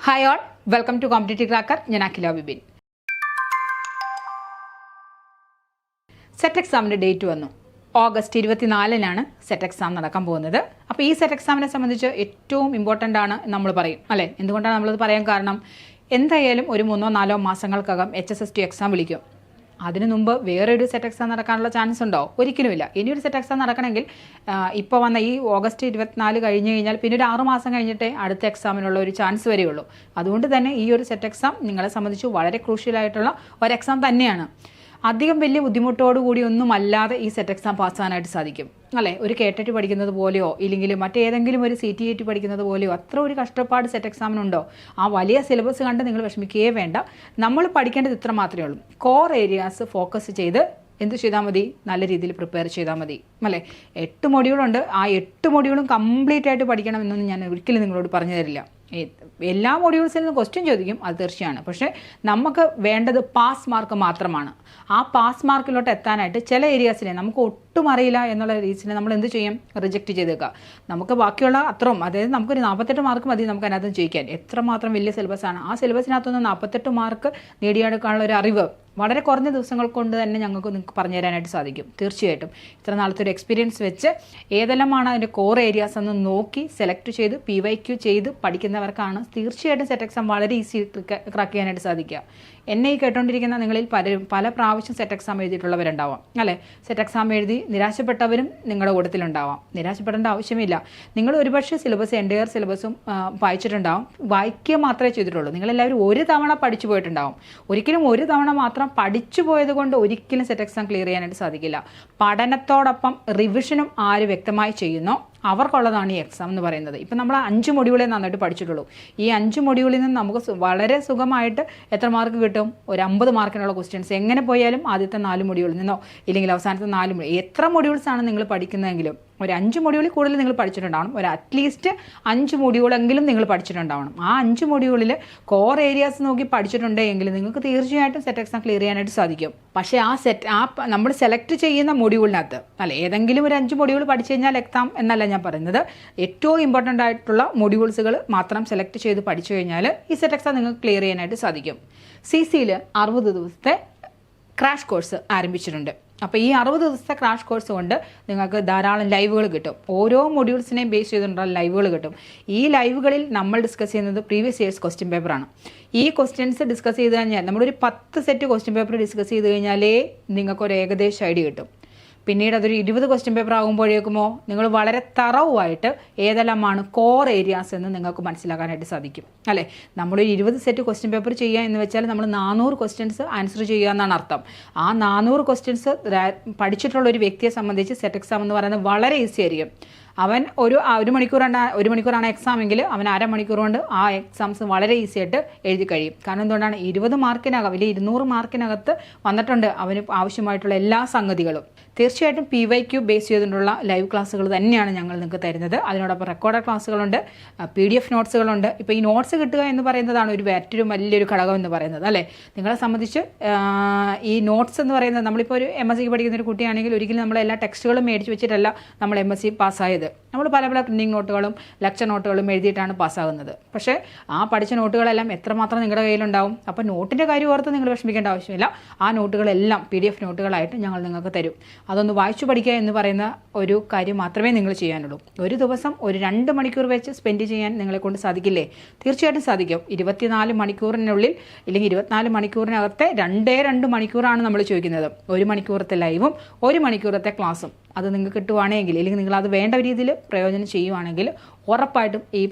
Hi all, welcome to competitive cracker. ഞാൻ Akhila Vipin. SET എക്സാമിൻ്റെ date വന്നു. ഓഗസ്റ്റ് 24-നാണ് സെറ്റ് എക്സാം നടക്കാൻ പോകുന്നത്. അപ്പോൾ ഈ സെറ്റ് എക്സാമിനെ സംബന്ധിച്ച് ഏറ്റവും ഇമ്പോർട്ടൻ്റ് ആണ് നമ്മൾ പറയും അല്ലേ. എന്തുകൊണ്ടാണ് നമ്മളത് പറയാൻ കാരണം, എന്തായാലും ഒരു 3-4 മാസങ്ങൾക്കകം HSS2 എക്സാം വിളിക്കും. അതിനു മുമ്പ് വേറൊരു സെറ്റ് എക്സാം നടക്കാനുള്ള ചാൻസ് ഉണ്ടോ? ഒരിക്കലുമില്ല. ഇനിയൊരു സെറ്റ് എക്സാം നടക്കണമെങ്കിൽ ഇപ്പോൾ വന്ന ഈ ഓഗസ്റ്റ് 24 കഴിഞ്ഞ് കഴിഞ്ഞാൽ പിന്നെ ഒരു 6 മാസം കഴിഞ്ഞിട്ടേ അടുത്ത എക്സാമിനുള്ള ഒരു ചാൻസ് വരെയുള്ളൂ. അതുകൊണ്ട് തന്നെ ഈ ഒരു സെറ്റ് എക്സാം നിങ്ങളെ സംബന്ധിച്ച് വളരെ ക്രൂഷ്യലായിട്ടുള്ള ഒരു എക്സാം തന്നെയാണ്. അധികം വലിയ ബുദ്ധിമുട്ടോടുകൂടി ഒന്നും അല്ലാതെ ഈ സെറ്റ് എക്സാം പാസ്സാകാനായിട്ട് സാധിക്കും അല്ലേ. ഒരു കേട്ടിട്ട് പഠിക്കുന്നത് പോലെയോ ഇല്ലെങ്കിൽ മറ്റേതെങ്കിലും ഒരു CTET പഠിക്കുന്നത് പോലെയോ അത്ര ഒരു കഷ്ടപ്പാട് സെറ്റ് എക്സാമിനുണ്ടോ? ആ വലിയ സിലബസ് കണ്ട് നിങ്ങൾ വിഷമിക്കുകയേ വേണ്ട. നമ്മൾ പഠിക്കേണ്ടത് ഇത്ര മാത്രമേ ഉള്ളൂ. കോർ ഏരിയാസ് ഫോക്കസ് ചെയ്ത് എന്ത് ചെയ്താൽ മതി? നല്ല രീതിയിൽ പ്രിപ്പയർ ചെയ്താൽ മതി അല്ലേ. 8 മൊഡ്യൂളുണ്ട്. ആ 8 മൊഡ്യൂളും കംപ്ലീറ്റ് ആയിട്ട് പഠിക്കണമെന്നൊന്നും ഞാൻ ഒരിക്കലും നിങ്ങളോട് പറഞ്ഞു തരില്ല. എല്ലാ മൊഡ്യൂൾസിൽ നിന്നും ക്വസ്റ്റ്യൻ ചോദിക്കും, അത് തീർച്ചയാണ്. പക്ഷേ നമുക്ക് വേണ്ടത് പാസ് മാർക്ക് മാത്രമാണ്. ആ പാസ് മാർക്കിലോട്ട് എത്താനായിട്ട് ചില ഏരിയാസിനെ നമുക്ക് ഒട്ടും അറിയില്ല എന്നുള്ള രീതിയിൽ നമ്മൾ എന്ത് ചെയ്യും? റിജക്റ്റ് ചെയ്തേക്കുക. നമുക്ക് ബാക്കിയുള്ള അത്രയും, അതായത് നമുക്കൊരു 48 മാർക്ക് മതി നമുക്ക് അതിനകത്ത് ചോദിക്കാൻ. എത്രമാത്രം വലിയ സിലബസാണ്. ആ സിലബസിനകത്തുനിന്ന് 48 മാർക്ക് നേടിയെടുക്കാനുള്ള ഒരു അറിവ് വളരെ കുറഞ്ഞ ദിവസങ്ങൾ കൊണ്ട് തന്നെ നിങ്ങൾക്ക് പറഞ്ഞു തരാനായിട്ട് സാധിക്കും. തീർച്ചയായിട്ടും ഇത്ര നാളത്തെ ഒരു എക്സ്പീരിയൻസ് വെച്ച് ഏതെല്ലാമാണ് അതിൻ്റെ കോർ ഏരിയാസ് എന്ന് നോക്കി സെലക്ട് ചെയ്ത് PYQ ചെയ്ത് പഠിക്കുന്നവർക്കാണ് തീർച്ചയായിട്ടും സെറ്റ് എക്സാം വളരെ ഈസി ക്രാക്ക് ചെയ്യാനായിട്ട് സാധിക്കുക. എന്നെ ഈ കേട്ടുകൊണ്ടിരിക്കുന്ന നിങ്ങളിൽ പല പ്രാവശ്യം സെറ്റ് എക്സാം എഴുതിയിട്ടുള്ളവരുണ്ടാവാം അല്ലേ. സെറ്റ് എക്സാം എഴുതി നിരാശപ്പെട്ടവരും നിങ്ങളുടെ കൂട്ടത്തിലുണ്ടാവാം. നിരാശപ്പെടേണ്ട ആവശ്യമില്ല. നിങ്ങൾ ഒരുപക്ഷെ സിലബസ് എൻ്റയർ സിലബസും വായിച്ചിട്ടുണ്ടാവും. വായിക്കുക മാത്രമേ ചെയ്തിട്ടുള്ളൂ. നിങ്ങളെല്ലാവരും ഒരു തവണ പഠിച്ചു പോയിട്ടുണ്ടാവും. ഒരിക്കലും ഒരു തവണ മാത്രം പഠിച്ചു പോയത് കൊണ്ട് ഒരിക്കലും സെറ്റ് എക്സാം ക്ലിയർ ചെയ്യാനായിട്ട് സാധിക്കില്ല. പഠനത്തോടൊപ്പം റിവിഷനും ആര് വ്യക്തമായി ചെയ്യുന്നോ അവർക്കുള്ളതാണ് ഈ എക്സാം എന്ന് പറയുന്നത്. ഇപ്പം നമ്മൾ 5 മൊഡ്യൂളെ നന്നായിട്ട് പഠിച്ചിട്ടുള്ളൂ. ഈ 5 മൊഡ്യൂളിൽ നിന്ന് നമുക്ക് വളരെ സുഖമായിട്ട് എത്ര മാർക്ക് കിട്ടും? ഒരു 50 മാർക്കിനുള്ള ക്വസ്റ്റ്യൻസ് എങ്ങനെ പോയാലും ആദ്യത്തെ 4 മൊഡ്യൂളിൽ നിന്നോ ഇല്ലെങ്കിൽ അവസാനത്തെ 4 എത്ര മൊഡ്യൂൾസാണ് നിങ്ങൾ പഠിക്കുന്നതെങ്കിലും ഒരു 5 മൊഡ്യൂളിൽ കൂടുതൽ നിങ്ങൾ പഠിച്ചിട്ടുണ്ടാവണം. ഒരു അറ്റ്ലീസ്റ്റ് 5 മൊഡ്യൂളെങ്കിലും നിങ്ങൾ പഠിച്ചിട്ടുണ്ടാവണം. ആ 5 മൊഡ്യൂളിൽ കോർ ഏരിയാസ് നോക്കി പഠിച്ചിട്ടുണ്ടെങ്കിൽ നിങ്ങൾക്ക് തീർച്ചയായിട്ടും സെറ്റ് എക്സാം ക്ലിയർ ചെയ്യാനായിട്ട് സാധിക്കും. പക്ഷേ നമ്മൾ സെലക്ട് ചെയ്യുന്ന മൊഡ്യൂളിനകത്ത് അല്ല, ഏതെങ്കിലും ഒരു 5 മൊഡ്യൂൾ പഠിച്ചു കഴിഞ്ഞാൽ എക്സാം എന്നല്ല ഞാൻ പറയുന്നത്. ഏറ്റവും ഇമ്പോർട്ടൻ്റ് ആയിട്ടുള്ള മൊഡ്യൂൾസുകൾ മാത്രം സെലക്ട് ചെയ്ത് പഠിച്ചു കഴിഞ്ഞാൽ ഈ സെറ്റ് എക്സാം നിങ്ങൾക്ക് ക്ലിയർ ചെയ്യാനായിട്ട് സാധിക്കും. CCയിൽ 60 ദിവസത്തെ ക്രാഷ് കോഴ്സ് ആരംഭിച്ചിട്ടുണ്ട്. അപ്പോൾ ഈ 60 ദിവസത്തെ ക്രാഷ് കോഴ്സ് കൊണ്ട് നിങ്ങൾക്ക് ധാരാളം ലൈവുകൾ കിട്ടും. ഓരോ മൊഡ്യൂൾസിനെയും ബേസ് ചെയ്തിട്ടുള്ള ലൈവുകൾ കിട്ടും. ഈ ലൈവുകളിൽ നമ്മൾ ഡിസ്കസ് ചെയ്യുന്നത് പ്രീവിയസ് ഇയേഴ്സ് ക്വസ്റ്റ്യൻ പേപ്പറാണ്. ഈ ക്വസ്റ്റ്യൻസ് ഡിസ്കസ് ചെയ്ത് കഴിഞ്ഞാൽ നമ്മളൊരു 10 സെറ്റ് ക്വസ്റ്റ്യൻ പേപ്പർ ഡിസ്കസ് ചെയ്ത് കഴിഞ്ഞാലേ നിങ്ങൾക്കൊരു ഏകദേശ ഐഡിയ കിട്ടും. പിന്നീട് അതൊരു 20 ക്വസ്റ്റ്യൻ പേപ്പർ ആകുമ്പോഴേക്കുമോ നിങ്ങൾ വളരെ തറവായിട്ട് ഏതെല്ലാമാണ് കോർ ഏരിയാസ് എന്ന് നിങ്ങൾക്ക് മനസ്സിലാക്കാനായിട്ട് സാധിക്കും അല്ലേ. നമ്മളൊരു 20 സെറ്റ് ക്വസ്റ്റ്യൻ പേപ്പർ ചെയ്യുക എന്ന് വെച്ചാൽ നമ്മൾ 400 ക്വസ്റ്റ്യൻസ് ആൻസർ ചെയ്യുക എന്നാണ് അർത്ഥം. ആ 400 ക്വസ്റ്റ്യൻസ് പഠിച്ചിട്ടുള്ള ഒരു വ്യക്തിയെ സംബന്ധിച്ച് സെറ്റ് എക്സാം എന്ന് പറയുന്നത് വളരെ ഈസി ആയിരിക്കും. അവൻ ഒരു മണിക്കൂറാണ് എക്സാം എങ്കിൽ അവൻ അരമണിക്കൂർ കൊണ്ട് ആ എക്സാംസ് വളരെ ഈസി ആയിട്ട് എഴുതി കഴിയും. കാരണം എന്തുകൊണ്ടാണ്? 20 മാർക്കിനകം അല്ലെങ്കിൽ 200 മാർക്കിനകത്ത് വന്നിട്ടുണ്ട് അവന് ആവശ്യമായിട്ടുള്ള എല്ലാ സംഗതികളും. തീർച്ചയായിട്ടും PYQ ബേസ് ചെയ്തിട്ടുള്ള ലൈവ് ക്ലാസ്സുകൾ തന്നെയാണ് ഞങ്ങൾ നിങ്ങൾക്ക് തരുന്നത്. അതിനോടൊപ്പം റെക്കോർഡഡ് ക്ലാസ്സുകളുണ്ട്, PDF നോട്ട്സുകളുണ്ട്. ഇപ്പോൾ ഈ നോട്ട്സ് കിട്ടുക എന്ന് പറയുന്നതാണ് മറ്റൊരു വലിയൊരു ഘടകം എന്ന് പറയുന്നത് അല്ലേ. നിങ്ങളെ സംബന്ധിച്ച് ഈ നോട്ട്സ് എന്ന് പറയുന്നത്, നമ്മളിപ്പോൾ ഒരു MSc പഠിക്കുന്ന ഒരു കുട്ടിയാണെങ്കിൽ ഒരിക്കലും നമ്മൾ എല്ലാ ടെക്സ്റ്റുകളും മേടിച്ച് വെച്ചിട്ടല്ല നമ്മൾ MSc പാസ്സായത്. നമ്മൾ പല പ്രിൻറ്റിംഗ് നോട്ടുകളും ലെക്ചർ നോട്ടുകളും എഴുതിയിട്ടാണ് പാസ്സാകുന്നത്. പക്ഷേ ആ പഠിച്ച നോട്ടുകളെല്ലാം എത്രമാത്രം നിങ്ങളുടെ കയ്യിലുണ്ടാവും? അപ്പോൾ നോട്ടിൻ്റെ കാര്യം ഓർത്ത് നിങ്ങൾ വിഷമിക്കേണ്ട ആവശ്യമില്ല. ആ നോട്ടുകളെല്ലാം PDF നോട്ടുകളായിട്ട് ഞങ്ങൾ നിങ്ങൾക്ക് തരും. അതൊന്ന് വായിച്ചു പഠിക്കുക എന്ന് പറയുന്ന ഒരു കാര്യം മാത്രമേ നിങ്ങൾ ചെയ്യാനുള്ളൂ. ഒരു ദിവസം ഒരു 2 മണിക്കൂർ വെച്ച് സ്പെൻഡ് ചെയ്യാൻ നിങ്ങളെ കൊണ്ട് സാധിക്കില്ലേ? തീർച്ചയായിട്ടും സാധിക്കും. 24 മണിക്കൂറിനുള്ളിൽ അല്ലെങ്കിൽ 24 മണിക്കൂറിനകത്തെ 2 മണിക്കൂറാണ് നമ്മൾ ചോദിക്കുന്നത്. 1 മണിക്കൂറത്തെ ലൈവും 1 മണിക്കൂറത്തെ ക്ലാസ്സും അത് നിങ്ങൾക്ക് കിട്ടുവാണെങ്കിൽ, അല്ലെങ്കിൽ നിങ്ങളത് വേണ്ട രീതിയിൽ പ്രയോജനം ചെയ്യുവാണെങ്കിൽ ഉറപ്പായിട്ടും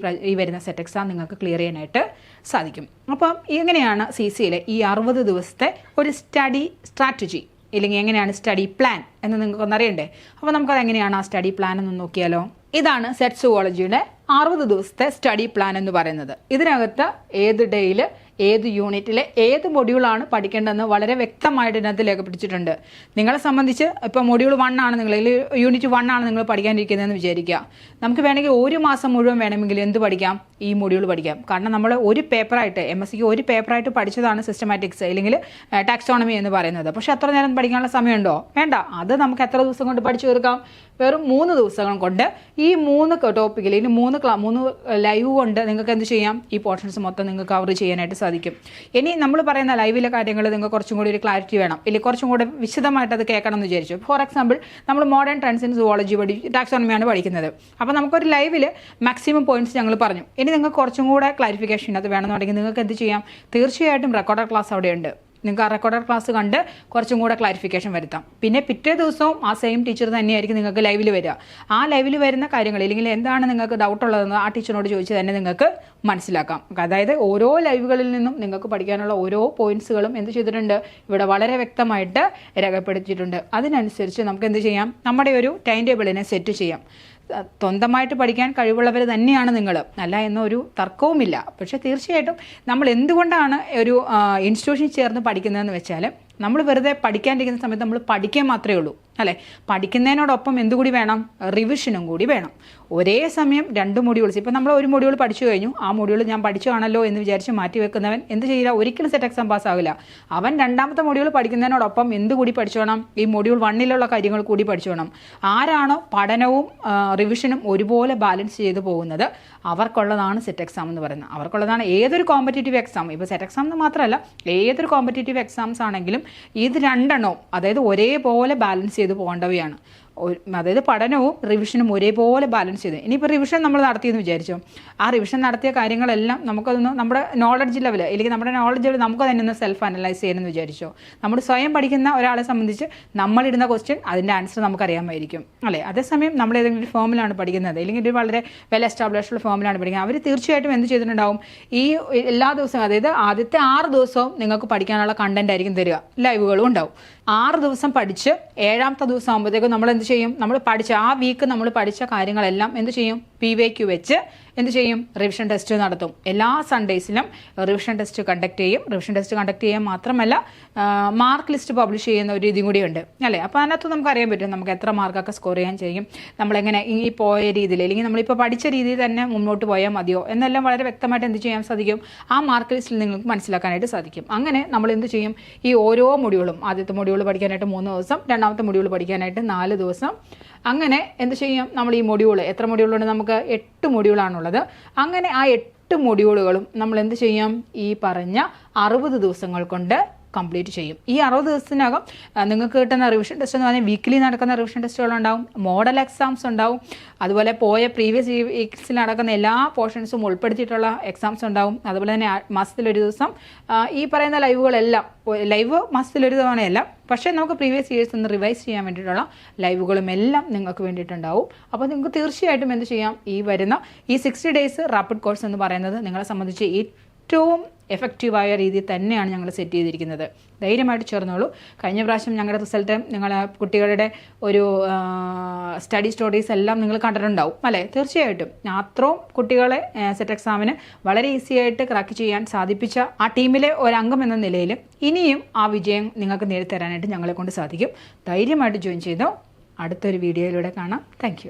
ഈ വരുന്ന സെറ്റ് എക്സാം നിങ്ങൾക്ക് ക്ലിയർ ചെയ്യാനായിട്ട് സാധിക്കും. അപ്പം എങ്ങനെയാണ് CCയിലെ ഈ 60 ദിവസത്തെ ഒരു സ്റ്റഡി സ്ട്രാറ്റജി ഇല്ലെങ്കിൽ എങ്ങനെയാണ് സ്റ്റഡി പ്ലാൻ എന്ന് നിങ്ങൾക്കൊന്ന് അറിയണ്ടേ? അപ്പോൾ നമുക്കത് എങ്ങനെയാണ് ആ സ്റ്റഡി പ്ലാൻ എന്ന് നോക്കിയാലോ. ഇതാണ് സെറ്റ് സുവോളജിയുടെ 60 ദിവസത്തെ സ്റ്റഡി പ്ലാൻ എന്ന് പറയുന്നത്. ഇതിനകത്ത് ഏത് ഡേയിൽ ഏത് യൂണിറ്റിലെ ഏത് മൊഡ്യൂളാണ് പഠിക്കേണ്ടതെന്ന് വളരെ വ്യക്തമായിട്ട് ഇതിനകത്ത് രേഖപ്പെടുത്തിയിട്ടുണ്ട്. നിങ്ങളെ സംബന്ധിച്ച് ഇപ്പോൾ മൊഡ്യൂൾ 1 ആണ് നിങ്ങൾ, യൂണിറ്റ് 1 ആണ് നിങ്ങൾ പഠിക്കാനിരിക്കുന്നതെന്ന് വിചാരിക്കുക. നമുക്ക് വേണമെങ്കിൽ ഒരു മാസം മുഴുവൻ വേണമെങ്കിൽ എന്ത് പഠിക്കാം? ഈ മൊഡ്യൂൾ പഠിക്കാം. കാരണം നമ്മൾ ഒരു പേപ്പറായിട്ട് MSc ഒരു പേപ്പറായിട്ട് പഠിച്ചതാണ് സിസ്റ്റമാറ്റിക്സ് അല്ലെങ്കിൽ ടാക്സോണമി എന്ന് പറയുന്നത്. പക്ഷെ അത്ര നേരം പഠിക്കാനുള്ള സമയമുണ്ടോ? വേണ്ട. അത് നമുക്ക് എത്ര ദിവസം കൊണ്ട് പഠിച്ചു തീർക്കാം? വെറും 3 ദിവസം കൊണ്ട് ഈ 3 ടോപ്പിക്കിൽ ഇനി 3 ലൈവ് കൊണ്ട് നിങ്ങൾക്ക് എന്ത് ചെയ്യാം? ഈ പോർഷൻസ് മൊത്തം നിങ്ങൾക്ക് കവർ ചെയ്യാനായിട്ട് സാധിക്കും. ഇനി നമ്മൾ പറയുന്ന ലൈവിലെ കാര്യങ്ങൾ നിങ്ങൾക്ക് കുറച്ചും കൂടി ഒരു ക്ലാരിറ്റി വേണം, ഇല്ലെങ്കിൽ കുറച്ചും കൂടി വിശദമായിട്ട് അത് കേൾക്കണം എന്ന് വിചാരിച്ചു. ഫോർ എക്സാമ്പിൾ, നമ്മൾ മോഡേൺ ട്രെൻഡ്സ് ഇൻ സുവോളജി ടാക്സോണമിയാണ് പഠിക്കുന്നത്. അപ്പോൾ നമുക്കൊരു ലൈവിൽ മാക്സിമം പോയിന്റ്സ് ഞങ്ങൾ പറഞ്ഞു. ഇനി നിങ്ങൾക്ക് കുറച്ചും കൂടെ ക്ലാരിഫിക്കേഷൻ അത് വേണമെന്നുണ്ടെങ്കിൽ നിങ്ങൾക്ക് എന്ത് ചെയ്യാം? തീർച്ചയായിട്ടും റെക്കോർഡഡ് ക്ലാസ് അവിടെയുണ്ട്. നിങ്ങൾക്ക് ആ റെക്കോർഡഡ് ക്ലാസ് കണ്ട് കുറച്ചും കൂടെ ക്ലാരിഫിക്കേഷൻ വരുത്താം. പിന്നെ പിറ്റേ ദിവസവും ആ സെയിം ടീച്ചർ തന്നെയായിരിക്കും നിങ്ങൾക്ക് ലൈവിൽ വരിക. ആ ലൈവിൽ വരുന്ന കാര്യങ്ങൾ അല്ലെങ്കിൽ എന്താണ് നിങ്ങൾക്ക് ഡൗട്ട് ഉള്ളതെന്ന് ആ ടീച്ചറിനോട് ചോദിച്ച് തന്നെ നിങ്ങൾക്ക് മനസ്സിലാക്കാം. അതായത് ഓരോ ലൈവുകളിൽ നിന്നും നിങ്ങൾക്ക് പഠിക്കാനുള്ള ഓരോ പോയിന്റ്സുകളും എന്ത് ചെയ്തിട്ടുണ്ട്? ഇവിടെ വളരെ വ്യക്തമായിട്ട് രേഖപ്പെടുത്തിയിട്ടുണ്ട്. അതിനനുസരിച്ച് നമുക്ക് എന്ത് ചെയ്യാം? നമ്മുടെ ഒരു ടൈം ടേബിളിനെ സെറ്റ് ചെയ്യാം. സ്വന്തമായിട്ട് പഠിക്കാൻ കഴിവുള്ളവർ തന്നെയാണ് നിങ്ങൾ, അല്ല എന്നൊരു തർക്കവുമില്ല. പക്ഷേ തീർച്ചയായിട്ടും നമ്മൾ എന്തുകൊണ്ടാണ് ഒരു ഇൻസ്റ്റിറ്റ്യൂഷനിൽ ചേർന്ന് പഠിക്കുന്നതെന്ന് വെച്ചാൽ, നമ്മൾ വെറുതെ പഠിക്കാണ്ടിരിക്കുന്ന സമയത്ത് നമ്മൾ പഠിക്കാൻ മാത്രമേ ഉള്ളൂ അല്ലേ? പഠിക്കുന്നതിനോടൊപ്പം എന്തുകൂടി വേണം? റിവിഷനും കൂടി വേണം. ഒരേ സമയം 2 മൊഡ്യൂൾസ്, ഇപ്പം നമ്മൾ ഒരു മൊഡ്യൂൾ പഠിച്ചു കഴിഞ്ഞു, ആ മൊഡ്യൂൾ ഞാൻ പഠിച്ചതാണല്ലോ എന്ന് വിചാരിച്ച് മാറ്റി വെക്കുന്നവൻ എന്ത് ചെയ്യില്ല? ഒരിക്കലും സെറ്റ് എക്സാം പാസ്സാവില്ല. അവൻ 2ാമത്തെ മൊഡ്യൂൾ പഠിക്കുന്നതിനോടൊപ്പം എന്തുകൂടി പഠിച്ചു വേണം? ഈ മൊഡ്യൂൾ 1ലുള്ള കാര്യങ്ങൾ കൂടി പഠിച്ചു വേണം. ആരാണോ പഠനവും റിവിഷനും ഒരുപോലെ ബാലൻസ് ചെയ്ത് പോകുന്നത് അവർക്കുള്ളതാണ് സെറ്റ് എക്സാം എന്ന് പറയുന്നത്. അവർക്കുള്ളതാണ് ഏതൊരു കോമ്പറ്റേറ്റീവ് എക്സാം. ഇപ്പോൾ സെറ്റ് എക്സാം എന്ന് മാത്രമല്ല, ഏതൊരു കോമ്പറ്റേറ്റീവ് എക്സാംസ് ആണെങ്കിലും ഇത് 2 അതായത് ഒരേപോലെ ബാലൻസ് ചെയ്ത് പോകേണ്ടവയാണ്. അതായത് പഠനവും റിവിഷനും ഒരേപോലെ ബാലൻസ് ചെയ്ത്. ഇനിയിപ്പോൾ റിവിഷൻ നമ്മൾ നടത്തിയെന്ന് വിചാരിച്ചോ, ആ റിവിഷൻ നടത്തിയ കാര്യങ്ങളെല്ലാം നമുക്കതൊന്ന് നമ്മുടെ നോളജ് ലെവൽ അല്ലെങ്കിൽ നമ്മുടെ നോളജ് ലെവൽ നമുക്ക് തന്നെ ഒന്ന് സെൽഫ് അനലൈസ് ചെയ്യണമെന്ന് വിചാരിച്ചോ. നമ്മൾ സ്വയം പഠിക്കുന്ന ഒരാളെ സംബന്ധിച്ച് നമ്മളിടുന്ന ക്വസ്റ്റ്യൻ അതിൻ്റെ ആൻസർ നമുക്കറിയാമായിരിക്കും അല്ലേ? അതേസമയം നമ്മൾ ഏതെങ്കിലും ഒരു ഫോമിലാണ് പഠിക്കുന്നത് അല്ലെങ്കിൽ ഒരു വളരെ വെൽ എസ്റ്റാബ്ലിഷ്ഡ് ഫോമിലാണ് പഠിക്കുന്നത്, അവർ തീർച്ചയായിട്ടും എന്ത് ചെയ്തിട്ടുണ്ടാവും? ഈ എല്ലാ ദിവസവും, അതായത് ആദ്യത്തെ 6 ദിവസവും നിങ്ങൾക്ക് പഠിക്കാനുള്ള കണ്ടന്റ് ആയിരിക്കും തരിക. ലൈവുകളും ഉണ്ടാവും. 6 ദിവസം പഠിച്ച് 7ാമത്തെ ദിവസം ആകുമ്പോഴത്തേക്കും നമ്മൾ എന്ത് ചെയ്യും? നമ്മൾ പഠിച്ച ആ വീക്ക് നമ്മൾ പഠിച്ച കാര്യങ്ങളെല്ലാം എന്ത് ചെയ്യും? PYQ വെച്ച് എന്ത് ചെയ്യും? റിവിഷൻ ടെസ്റ്റ് നടത്തും. എല്ലാ സൺഡേസിലും റിവിഷൻ ടെസ്റ്റ് കണ്ടക്ട് ചെയ്യും. റിവിഷൻ ടെസ്റ്റ് കണ്ടക്ട് ചെയ്യാൻ മാത്രമല്ല മാർക്ക് ലിസ്റ്റ് പബ്ലിഷ് ചെയ്യുന്ന ഒരു രീതിയും കൂടിയുണ്ട് അല്ലേ? അപ്പോൾ അതിനകത്ത് നമുക്ക് അറിയാൻ പറ്റും നമുക്ക് എത്ര മാർക്കൊക്കെ സ്കോർ ചെയ്യാൻ ചെയ്യും, നമ്മളെങ്ങനെ ഈ പോയ രീതിയിൽ അല്ലെങ്കിൽ നമ്മളിപ്പോൾ പഠിച്ച രീതിയിൽ തന്നെ മുന്നോട്ട് പോയാൽ മതിയോ എന്നെല്ലാം വളരെ വ്യക്തമായിട്ട് എന്ത് ചെയ്യാൻ സാധിക്കും? ആ മാർക്ക് ലിസ്റ്റിൽ നിങ്ങൾക്ക് മനസ്സിലാക്കാനായിട്ട് സാധിക്കും. അങ്ങനെ നമ്മൾ എന്ത് ചെയ്യും? ഈ ഓരോ മൊഡ്യൂളും, ആദ്യത്തെ മൊഡ്യൂൾ പഠിക്കാനായിട്ട് 3 ദിവസം, 2ാമത്തെ മൊഡ്യൂൾ പഠിക്കാനായിട്ട് 4 ദിവസം, അങ്ങനെ എന്ത് ചെയ്യും? നമ്മൾ ഈ മൊഡ്യൂൾ, എത്ര മൊഡ്യൂളുണ്ട്? നമുക്ക് 8 മൊഡ്യൂളാണുള്ളത്. അങ്ങനെ ആ 8 മൊഡ്യൂളുകളും നമ്മൾ എന്ത് ചെയ്യാം? ഈ പറഞ്ഞ 60 ദിവസങ്ങൾ കൊണ്ട് കംപ്ലീറ്റ് ചെയ്യും. ഈ 60 ദിവസത്തിനകം നിങ്ങൾക്ക് കിട്ടുന്ന റിവിഷൻ ടെസ്റ്റ് എന്ന് പറഞ്ഞാൽ വീക്കിലി നടക്കുന്ന റിവിഷൻ ടെസ്റ്റുകളുണ്ടാവും, മോഡൽ എക്സാംസ് ഉണ്ടാവും, അതുപോലെ പോയ പ്രീവിയസ് വീക്സിൽ നടക്കുന്ന എല്ലാ പോർഷൻസും ഉൾപ്പെടുത്തിയിട്ടുള്ള എക്സാംസ് ഉണ്ടാവും. അതുപോലെ തന്നെ മാസത്തിലൊരു ദിവസം ഈ പറയുന്ന ലൈവുകളെല്ലാം, ലൈവ് മാസത്തിലൊരു തവണയല്ല, പക്ഷേ നമുക്ക് പ്രീവിയസ് ഇയേഴ്സ് ഒന്ന് റിവൈസ് ചെയ്യാൻ വേണ്ടിയിട്ടുള്ള ലൈവുകളും എല്ലാം നിങ്ങൾക്ക് വേണ്ടിയിട്ടുണ്ടാവും. അപ്പോൾ നിങ്ങൾക്ക് തീർച്ചയായിട്ടും എന്ത് ചെയ്യാം? ഈ വരുന്ന ഈ 60 ഡേയ്സ് റാപ്പിഡ് കോഴ്സ് എന്ന് പറയുന്നത് നിങ്ങളെ സംബന്ധിച്ച് ഏറ്റവും എഫക്റ്റീവായ രീതിയിൽ തന്നെയാണ് ഞങ്ങൾ സെറ്റ് ചെയ്തിരിക്കുന്നത്. ധൈര്യമായിട്ട് ചേർന്നോളൂ. കഴിഞ്ഞ പ്രാവശ്യം ഞങ്ങളുടെ റിസൾട്ട്, നിങ്ങളെ കുട്ടികളുടെ ഒരു സ്റ്റഡി സ്റ്റോറീസ് എല്ലാം നിങ്ങൾ കണ്ടിട്ടുണ്ടാവും അല്ലേ? തീർച്ചയായിട്ടും അത്രയും കുട്ടികളെ സെറ്റ് എക്സാമിന് വളരെ ഈസി ആയിട്ട് ക്രാക്ക് ചെയ്യാൻ സാധിപ്പിച്ച ആ ടീമിലെ ഒരംഗം എന്ന നിലയിൽ ഇനിയും ആ വിജയം നിങ്ങൾക്ക് നേടിത്തരാനായിട്ട് ഞങ്ങളെ കൊണ്ട് സാധിക്കും. ധൈര്യമായിട്ട് ജോയിൻ ചെയ്തോ. അടുത്തൊരു വീഡിയോയിലൂടെ കാണാം. താങ്ക്